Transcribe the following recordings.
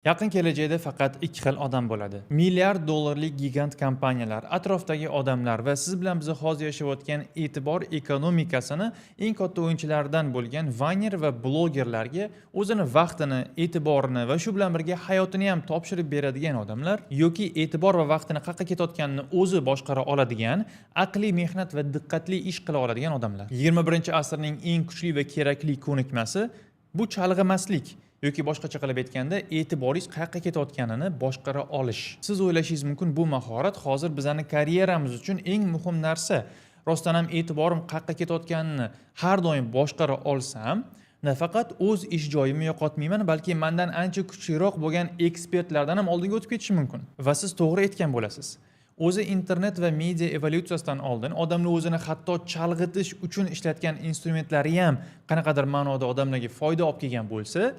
Yaqin kelajakda faqat ikki xil odam bo'ladi. Milliard dollarlik gigant kompaniyalar, atrofdagi odamlar va siz bilan biz hozir yashayotgan e'tibor ekonomikasini eng katta o'yinchilaridan bo'lgan vayner va blogerlarga o'zini vaqtini, e'tiborini va shu bilan birga hayotini ham topshirib beradigan odamlar yoki e'tibor va vaqtini qayerga ketayotganini o'zi boshqara oladigan, aqliy mehnat va diqqatli ish qila oladigan odamlar. 21-asrning eng kuchli va kerakli ko'nikmasi bu chalg'imaslik. Yoki boshqacha qilib aytganda, e'tiboringiz qayerga ketayotganini boshqara olish. Siz o'ylashingiz mumkin, bu mahorat hozir bizning karyeramiz uchun eng muhim narsa. Rostdan ham e'tiborim qayerga ketayotganini har doim boshqara olsam, nafaqat o'z ish joyimni yo'qotmayman, balki mendan ancha kuchliroq bo'lgan ekspertlardan ham oldinga o'tib ketishim mumkin. Va siz to'g'ri aytgan bo'lasiz. O'zi internet va media evolyutsiyasidan oldin odamlar o'zini hatto chalg'itish uchun ishlatgan instrumentlari ham qanaqadir ma'noda odamlarga foyda olib kelgan bo'lsa,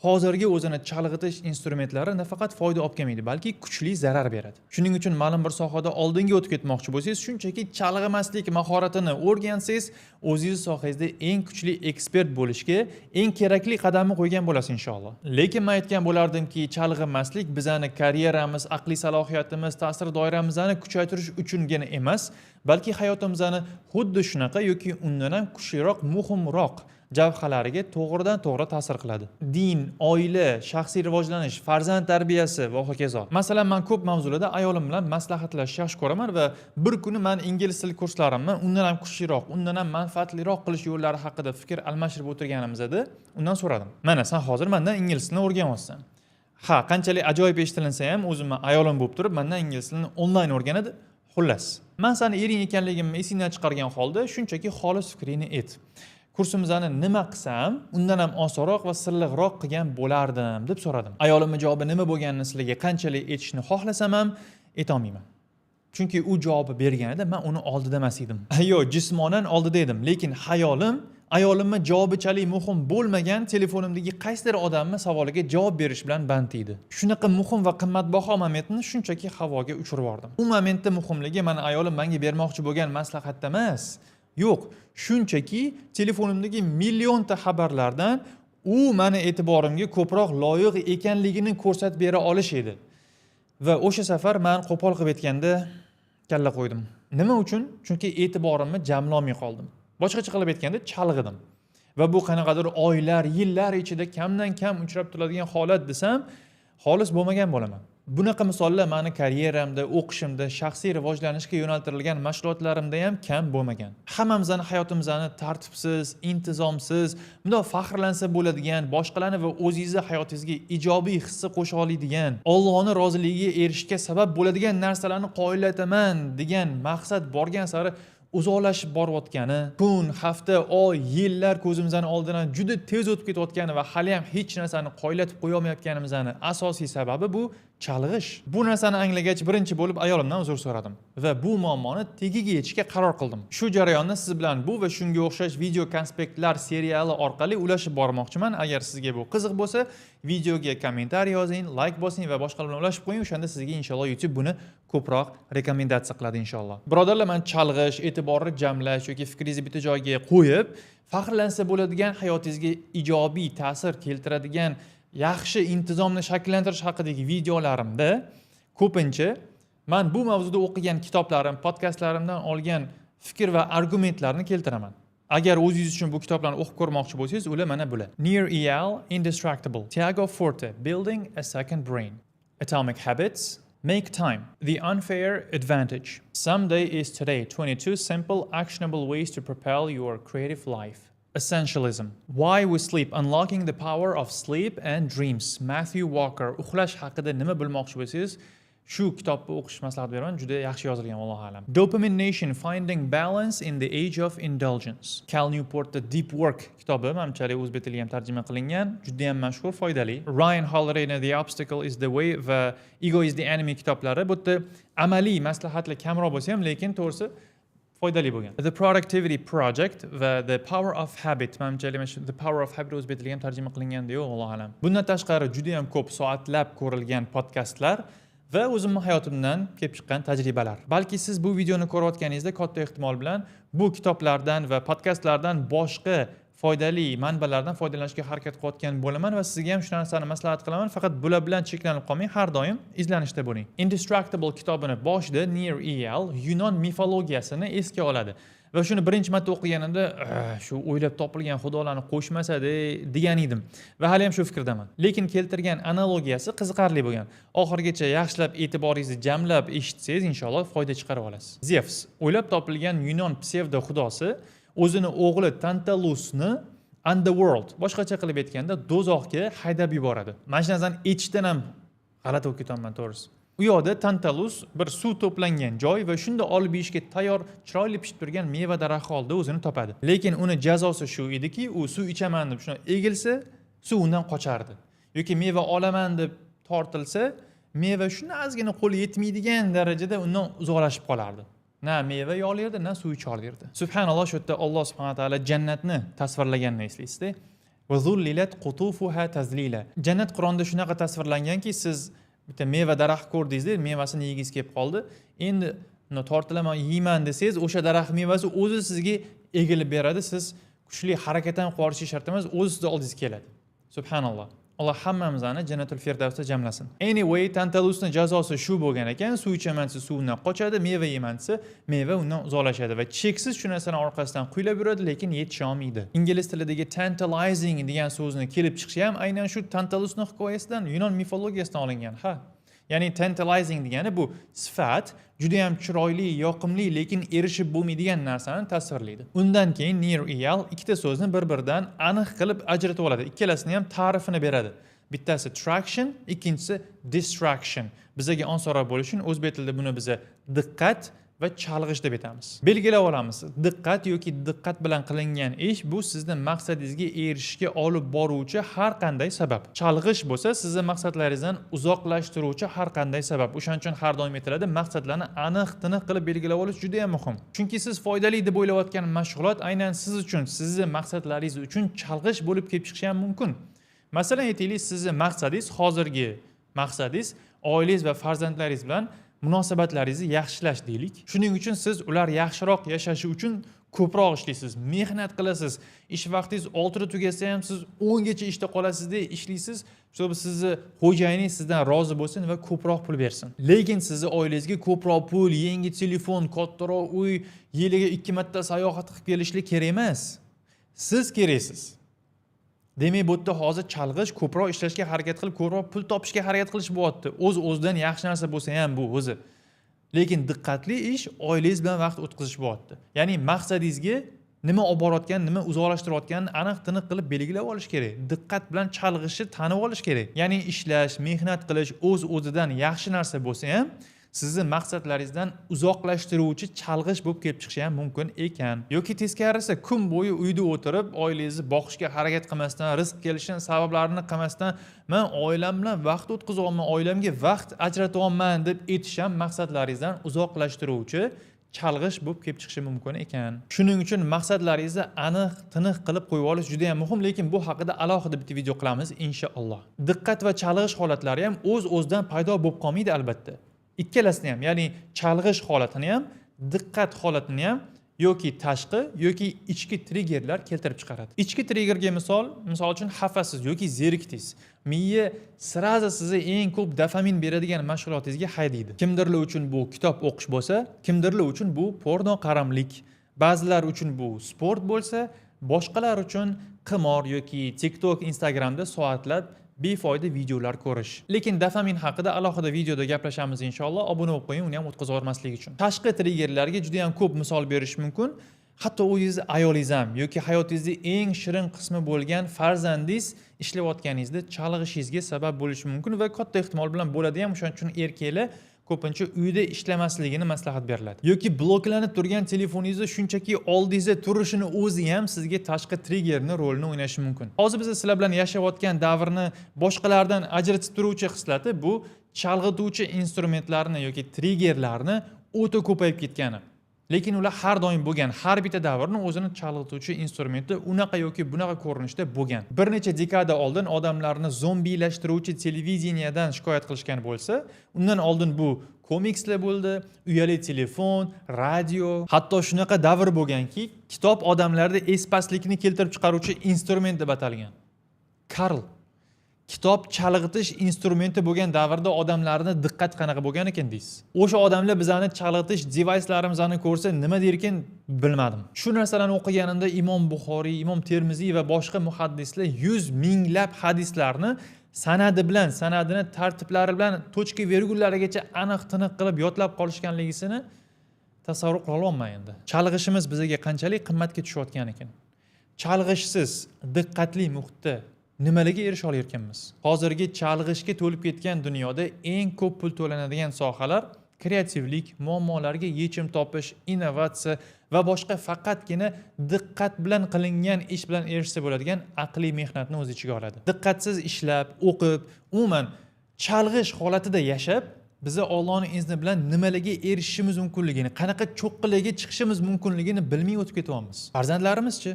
hozirgi o'zini chalg'itish instrumentlari nafaqat foyda olib kelmaydi, balki kuchli zarar beradi. Shuning uchun ma'lum bir sohada oldinga o'tib ketmoqchi bo'lsangiz, shunchaki chalg'imaslik mahoratini o'rgansangiz, o'zingiz sohangizda eng kuchli ekspert bo'lishga eng kerakli qadamni qo'ygan bo'lasiz inshaalloh. Lekin men aytgan bo'lardimki, chalg'imaslik bizani karyeramiz, aqliy salohiyatimiz, ta'sir doiramizni kuchaytirish uchungina emas, balki hayotimizni xuddi shunaqa yoki undan ham kuchliroq, muhimroq javhalariga to'g'ridan to'g'ri ta'sir qiladi. Din, oila, shaxsiy rivojlanish, farzand tarbiyasi va hokazo. Masalan, men ko'p mavzularda ayolim bilan maslahatlashishni yaxshi ko'raman va bir kuni men ingliz tili kurslarimni undan ham kuchliroq, undan ham manfaatliroq qilish yo'llari haqida fikr almashtirib o'tirganimizda undan so'radim. Mana sen hozir mendan ingliz tilini o'rganyapsan. Ha, qanchalik ajoyib eshitilinsa ham, o'zimni ayolim bo'lib turib, mendan ingliz tilini onlayn o'rganadi. Xullas, men seni ering ekanligimni esingdan chiqargan holda shunchaki xolis fikringni ayt. Kursimizni nima qilsam, undan ham osonroq va silliqroq qilgan bo'lardim deb so'radim. Ayolimning javobi nima bo'lganini sizlarga qanchalik aytishni xohlasam ham ayta olmayman. Chunki u javob berganida men uni oldida emas edim. Yo'q, jismonan oldida edim, lekin ayolimning javobichalik muhim bo'lmagan telefonimdagi qaysidir odamning savoliga javob berish bilan band edi. Shunaqa muhim va qimmatbaho momentni shunchaki havoga uchirib yubordim. U momentda muhimligi meni ayolim menga bermoqchi bo'lgan maslahatda emas. Yo'q, shunchaki telefonimdagi millionta xabarlardan u meni e'tiborimga ko'proq loyiq ekanligini ko'rsatib bera olish edi. Va o'sha safar men qo'pol qilib aytganda kalla qo'ydim. Nima uchun? Chunki e'tiborimni jamlolmay qoldim. Boshqacha qilib aytganda chalg'idim. Va bu qanaqadir oylar, yillar ichida kamdan kam uchrab turadigan holat desam, xolis bo'lmagan bo'laman. Bunaqa misollar meni karyeramda, o'qishimda, shaxsiy rivojlanishga yo'naltirilgan mashg'ulotlarimda ham kam bo'lmagan. Hammamizning hayotimizni tartibsiz, intizomsiz, bunday faxrlansa bo'ladigan, boshqalarni va o'zingizning hayotingizga ijobiy hissa qo'sha oladigan, Allohning roziligiga erishishga sabab bo'ladigan narsalarni qoyillataman degan maqsad borgan sari uzoqlashib borayotgani, kun, hafta, oy, yillar ko'zimizning oldidan juda tez o'tib ketayotgani va hali ham hech narsani qoyillatib qo'ya olmayotganimizning asosiy sababi bu chalg'ish. Bu narsani anglagach birinchi bo'lib ayolimdan uzr so'radim va bu muammoni tegiga yechishga qaror qildim. Shu jarayonni siz bilan bu va shunga o'xshash video konspektlar seriali orqali ulashib bormoqchiman. Agar sizga bu qiziq bo'lsa, videoga kommentariy yozing, like bosing va boshqalar bilan ulashib qo'ying. O'shanda sizga inshaalloh YouTube buni ko'proq rekomendatsiya qiladi inshaalloh. Birodarlar, men chalg'ish, e'tiborni jamlash yoki fikringizni bitta joyga qo'yib, faxrlansa bo'ladigan hayotingizga ijobiy ta'sir keltiradigan yaxshi intizomni shakllantirish haqidagi videolarimda ko'pincha men bu mavzuda o'qigan kitoblarim, podkastlarimdan olgan fikr va argumentlarni keltiraman. Agar o'zingiz uchun bu kitoblarni o'qib ko'rmoqchi bo'lsangiz, ular mana bular. Nir Eyal, Indestructible, Tiago Forte, Building a Second Brain, Atomic Habits, Make Time, The Unfair Advantage, Someday is Today, 22 Simple, Actionable Ways to Propel Your Creative Life. Essentialism. Why we sleep. Unlocking the power of sleep and dreams. Matthew Walker. Uxlash haqida nima bilmoqchi bo'lsangiz, shu kitobni o'qish maslahat beraman. Juda yaxshi yozilgan, vallohu alam. Dopamine Nation. Finding Balance in the Age of Indulgence. Cal Newport's Deep Work kitobi, menimcha o'zbek tiliga ham tarjima qilingan, juda ham mashhur, foydali. Ryan Holiday'ning The Obstacle is the Way va Ego is the Enemy kitoblari bu yerda amaliy maslahatlar kamroq bo'lsa ham, lekin to'g'risi foydali bo'lgan. The Productivity Project va The Power of Habit. Menimcha The Power of Habit o'zbek tiliga ham tarjima qilingan-da, vallohu alam. Bundan tashqari juda ham ko'p soatlab ko'rilgan podkastlar va o'zimning hayotimdan kelib chiqqan tajribalar. Balki siz bu videoni ko'rayotganingizda katta ehtimol bilan bu kitoblardan va podkastlardan boshqa foydali manbalardan foydalanishga harakat qilayotgan bo'laman va sizga ham shu narsani maslahat qilaman. Faqat bular bilan cheklanib qolmang, har doim izlanishda bo'ling. Indestructible kitobini boshida Nir Eyal Yunon mifologiyasini esga oladi. Va shuni birinchi marta o'qiganimda, shu o'ylab topilgan xudolarni qo'shmasa-da degan edim. Va hali ham shu fikrdaman. Lekin keltirgan analogiyasi qiziqarli bo'lgan. Oxirgacha yaxshilab e'tiboringizni jamlab eshitsangiz, inshaalloh foyda chiqarib olasiz. Zevs, o'ylab topilgan Yunon psevdo xudosi, o'zini o'g'li Tantalusni Underworld, boshqacha qilib aytganda do'zaxga haydab yuboradi. Mana shu narsani eshitishdan ham g'alati bo'lib ketaman to'g'risi. U yoqda Tantalus bir suv to'plangan joy va shunda olib yeyishga tayyor, chiroyli pishib turgan meva daraxti oldida o'zini topadi. Lekin uni jazosi shu ediki, u suv ichaman deb shuna egilsa, suv undan qochardi. Yoki meva olaman deb tortilsa, meva shuna ozgina qo'li yetmaydigan darajada undan uzoqlashib qolardi. Na meva yolardi, na suv icha olardi. Subhanalloh, shu yerda Alloh subhanahu va taolo jannatni tasvirlaganini eslaysizda. Va zullilat qutufuha tazlila. Jannat Qur'onda shunaqa tasvirlanganki, siz bitta meva daraxt ko'rdingiz-da, mevasini yegingiz kelib qoldi. Endi uni tortilaman, yeyman desangiz, o'sha daraxt mevasi o'zi sizga egilib beradi. Siz kuchli harakatdan qo'rishingiz shart emas, o'zi sizni oldingizga keladi. Subhanalloh. Alloh hammamizni Jannatul Firdavsda jamlasin. Anyway, Tantalusning jazosi shu bo'lgan ekan, suv ichaman desa suvdan qochadi, meva yeyman desa meva undan uzoqlashadi va cheksiz shu narsani orqasidan quylab yuradi, lekin yetisha olmaydi. Ingliz tilidagi tantalizing degan so'zni kelib chiqishi ham aynan shu Tantalusning hikoyasidan, Yunon mifologiyasidan olingan. Ya'ni tantalizing degani bu sifat juda ham chiroyli, yoqimli, lekin erishib bo'lmaydigan narsani tasvirlaydi. Undan keyin Nir Eyal ikkita so'zni bir-biridan aniq qilib ajratib oladi. Ikkalasini ham ta'rifini beradi. Bittasi traction, ikkinchisi distraction. Bizga osonroq bo'lishi uchun o'zbek tilida buni biza diqqat va chalg'ish deb aytamiz. Belgilab olamiz. Diqqat yoki diqqat bilan qilingan ish bu sizning maqsadingizga erishishga olib boruvchi har qanday sabab. Chalg'ish bo'lsa, sizning maqsadlaringizdan uzoqlashtiruvchi har qanday sabab. O'shaning uchun har doim aytiladi, maqsadlarni aniq-tiniq qilib belgilab olish juda ham muhim. Chunki siz foydali deb o'ylayotgan mashg'ulot aynan siz uchun, sizning maqsadlaringiz uchun chalg'ish bo'lib kelib chiqishi ham mumkin. Masalan, aytaylik, sizning maqsadingiz, hozirgi maqsadingiz oilangiz va farzandlaringiz bilan munosabatlaringizni yaxshilash deylik. Shuning uchun siz ular yaxshiroq yashashi uchun ko'proq ishlaysiz, mehnat qilasiz. Ish vaqtingiz 6 da tugasa ham siz 10 gacha ishda qolasizda ishlaysiz, чтобы sizni xo'jayiningiz sizdan rozi bo'lsin va ko'proq pul bersin. Lekin sizni oilangizga ko'proq pul, yangi telefon, kattaroq uy, yiliga 2 marta sayohat qilib kelishlik kerak emas. Siz keraksiz. Demak, bu yerda hozir chalg'ish, ko'proq ishlashga harakat qilib, ko'proq pul topishga harakat qilish bo'lyapti. O'z-o'zidan yaxshi narsa bo'lsa ham bu o'zi. Lekin diqqatli ish oilangiz bilan vaqt o'tkazish bo'lyapti. Ya'ni maqsadingizga nima olib borayotgan, nima uzoqlashtirayotganini aniq-tiniq qilib belgilab olish kerak. Diqqat bilan chalg'ishni tanib olish kerak. Ya'ni ishlash, mehnat qilish o'z-o'zidan yaxshi narsa bo'lsa ham, sizni maqsadlaringizdan uzoqlashtiruvchi chalg'ish bo'lib kelib chiqishi ham mumkin ekan. Yoki teskarisi, kun bo'yi uyda o'tirib, oilangizni boqishga harakat qilmasdan, rizq kelishining sabablarini qilmasdan, men oilam bilan vaqt o'tkazyapman, oilamga vaqt ajratyapman deb aytish ham maqsadlaringizdan uzoqlashtiruvchi chalg'ish bo'lib kelib chiqishi mumkin ekan. Shuning uchun maqsadlaringizni aniq, tiniq qilib qo'yib olish juda ham muhim, lekin bu haqida alohida bitta video qilamiz inshaalloh. Diqqat va chalg'ish holatlari ham o'z-o'zidan paydo bo'lib qolmaydi albatta. Ikkalasini ham, ya'ni chalg'ish holatini ham, diqqat holatini ham yoki tashqi yoki ichki triggerlar keltirib chiqaradi. Ichki triggerga misol uchun xafasiz yoki zerikdingiz. Miya siraza sizni eng ko'p dopamin beradigan mashg'ulotingizga haydaydi. Kimdirlar uchun bu kitob o'qish bo'lsa, kimdirlar uchun bu porno qaramlik, ba'zilar uchun bu sport bo'lsa, boshqalar uchun qimor yoki TikTok, Instagramda soatlab befoyda videolar ko'rish. Lekin dopamin haqida alohida videoda gaplashamiz inshaalloh. Obuna bo'lib qo'ying, uni ham o'tkazib yubormaslik uchun. Tashqi triggerlarga juda ham ko'p misol berish mumkin. Hatto o'zingiz ayolingiz ham yoki hayotingizning eng shirin qismi bo'lgan farzandingiz ishlayotganingizda chalg'ishingizga sabab bo'lishi mumkin va katta ehtimol bilan bo'ladi ham. O'shaning uchun erkaklar ko'pincha uyda ishlamasligini maslahat beriladi. Yoki bloklanib turgan telefoningizni shunchaki oldingizda turishini o'zi ham sizga tashqi triggerning rolini o'ynashi mumkin. Hozir biz sizlar bilan yashayotgan davrni boshqalardan ajratib turuvchi xislati bu chalg'ituvchi instrumentlarni yoki triggerlarni o'ta ko'payib ketgani. Lekin ular har doim bo'lgan, har bitta davrning o'zini chalg'ituvchi instrumenti unaqa yoki bunaqa ko'rinishda bo'lgan. Bir necha dekada oldin odamlarni zombilashtiruvchi televideniyadan shikoyat qilishgan bo'lsa, undan oldin bu komikslar bo'ldi, uyali telefon, radio, hatto shunaqa davr bo'lganki, kitob odamlarda espaslikni keltirib chiqaruvchi instrument deb atalgan. Karl kitob chalg'itish instrumenti bo'lgan davrda odamlarning diqqat qanaqa bo'lgan ekan deysiz. O'sha odamlar bizani chalg'itish devicelarimizni ko'rsa nima der ekan bilmadim. Shu narsalarni o'qiganimda Imom Buxoriy, Imom Termiziy va boshqa muhaddislar 100 minglab hadislarni sanadi bilan, sanadini tartiblari bilan tochka virgullarigacha aniq-tiniq qilib yodlab qolishganligisini tasavvur qila olmayman endi. Chalg'ishimiz bizga qanchalik qimmatga tushayotgan ekan. Chalg'ishsiz, diqqatli muhitda nimalarga erisha olayotganmiz? Hozirgi chalg'ishga to'lib ketgan dunyoda eng ko'p pul to'lanadigan sohalar kreativlik, muammolarga yechim topish, innovatsiya va boshqa faqatgina diqqat bilan qilingan ish bilan erishsa bo'ladigan aqliy mehnatni o'z ichiga oladi. Diqqatsiz ishlab, o'qib, umuman chalg'ish holatida yashab, biza Allohning izni bilan nimalarga erishishimiz mumkinligini, qanaqa cho'qqilarga chiqishimiz mumkinligini bilmay o'tib ketyapmiz. Farzandlarimizchi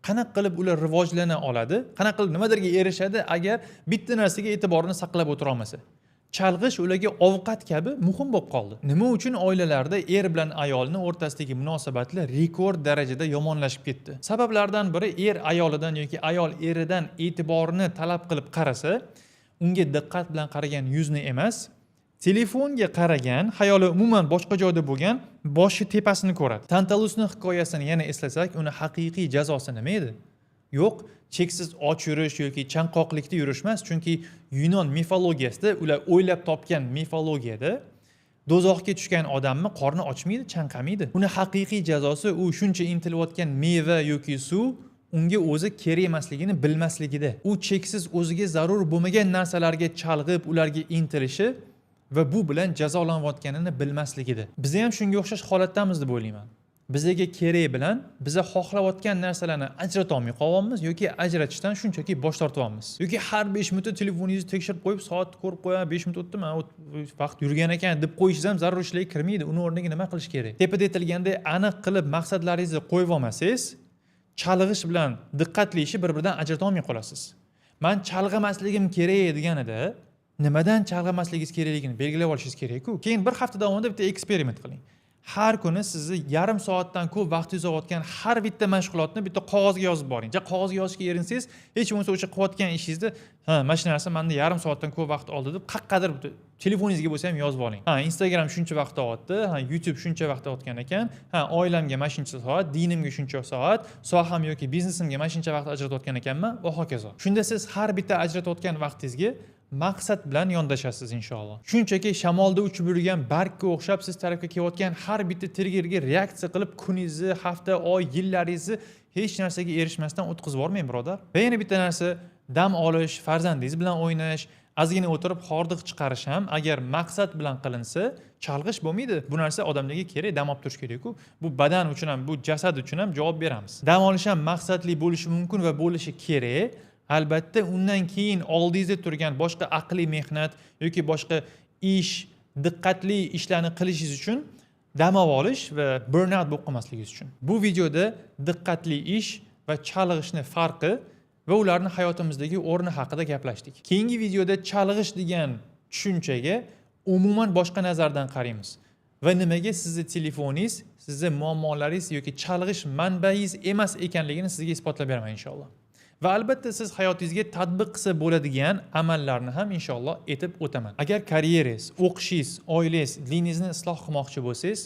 qanaqa qilib ular rivojlana oladi, qanaqa qilib nimalarga erishadi agar bitta narsaga e'tiborini saqlab o'tira olmasa? Chalg'ish ularga ovqat kabi muhim bo'lib qoldi. Nima uchun oilalarda er bilan ayolning o'rtasidagi munosabatlar rekord darajada yomonlashib ketdi? Sabablardan biri er ayolidan yoki ayol eridan e'tiborni talab qilib qarasa, unga diqqat bilan qaragan yuzni emas, telefonga qaragan, xayoli umuman boshqa joyda bo'lgan, boshi tepasini ko'radi. Tantalusning hikoyasini yana eslasak, uni haqiqiy jazosi nima edi? Yo'q, cheksiz och yurish yoki chanqoqlikda yurish emas, chunki Yunon mifologiyasida ular o'ylab topgan mifologiyada do'zaxga tushgan odamni qorni ochmaydi, chanqamaydi. Uni haqiqiy jazosi u shuncha intilayotgan meva yoki suv unga o'zi kerak emasligini bilmasligida. U cheksiz o'ziga zarur bo'lmagan narsalarga chalg'ib, ularga intilishi va bu bilan jazolanayotganini bilmasligida. Biz ham shunga o'xshash holatdamiz deb o'ylayman. Bizga kerak bilan biza xohlayotgan narsalarni ajrata olmay qolyapmiz yoki ajratishdan shunchaki bosh tortyapmiz. Yoki har 5 minutda telefoningizni tekshirib qo'yib, soat ko'rib qo'ya, 5 minut o'tdimi, vaqt yurgan ekan deb qo'yishingiz ham zarur ishlarga kirmaydi. Uni o'rniga nima qilish kerak? Tepada aytilgandek aniq qilib maqsadlaringizni qo'yib olmasangiz, chalg'ish bilan diqqatli ishni bir-biridan ajrata olmay qolasiz. Men chalg'imasligim kerak deganida, nimadan chalg'imasligingiz kerakligini belgilab olishingiz kerak-ku. Keyin bir hafta davomida bitta eksperiment qiling. Har kuni sizni yarim soatdan ko'p vaqtingiz olgan har bitta mashg'ulotni bitta qog'ozga yozib boring. Qog'ozga yozishga erinsangiz, hech bo'lmasa o'sha qilayotgan ishingizni, mana shu narsa menda yarim soatdan ko'p vaqt oldi deb qaqqadir telefoningizga bo'lsa ham yozib oling. Instagram shuncha vaqt oldi, YouTube shuncha vaqt olgan ekan, oilamga mana shuncha soat, dinimga shuncha soat, soham yoki biznesimga mana shuncha vaqt ajratayotgan ekanman va hokazo. Shunda siz har bitta ajratayotgan vaqtingizga maqsad bilan yondashasiz inshaalloh. Shunchaki shamolda uchib yurgan bargga o'xshab siz tarafga kelayotgan har bitta triggerga reaksiya qilib kuningizni, hafta, oy, yillaringizni hech narsaga erishmasdan o'tkazib yubormang, birodar. Va yana bitta narsa, dam olish, farzandingiz bilan o'ynash, ozgina o'tirib hordiq chiqarish ham agar maqsad bilan qilinsa, chalg'ish bo'lmaydi. Bu narsa odamlarga kerak, dam olib turish kerak-ku. Bu badan uchun ham, bu jasad uchun ham javob beramiz. Dam olish ham maqsadli bo'lishi mumkin va bo'lishi kerak. Albatta undan keyin oldingizda turgan boshqa aqliy mehnat yoki boshqa ish, diqqatli ishlarni qilishingiz uchun dam olish va burnout bo'lib qolmasligingiz uchun. Bu videoda diqqatli ish va chalg'ishning farqi va ularni hayotimizdagi o'rni haqida gaplashdik. Keyingi videoda chalg'ish degan tushunchaga umuman boshqa nazardan qaraymiz va nimaga sizni telefoningiz, sizni muammolaringiz yoki chalg'ish manbaingiz emas ekanligini sizga isbotlab beraman inshaalloh. Va albatta siz hayotingizga tatbiq qilsa bo'ladigan amallarni ham inshaalloh etib o'taman. Agar karyerangiz, o'qishingiz, oilangiz, diningizni isloh qilmoqchi bo'lsangiz,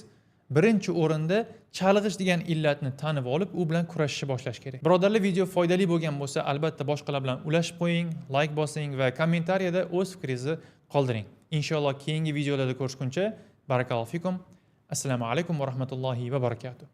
birinchi o'rinda chalg'ish degan illatni tanib olib, u bilan kurashishni boshlash kerak. Birodarlar, video foydali bo'lgan bo'lsa, albatta boshqalar bilan ulashib qo'ying, like bosing va kommentariyada o'z fikringizni qoldiring. Inshaalloh keyingi videolarda ko'rishguncha, barakallohu fikum. Assalomu alaykum va rahmatullohi va barakatuh.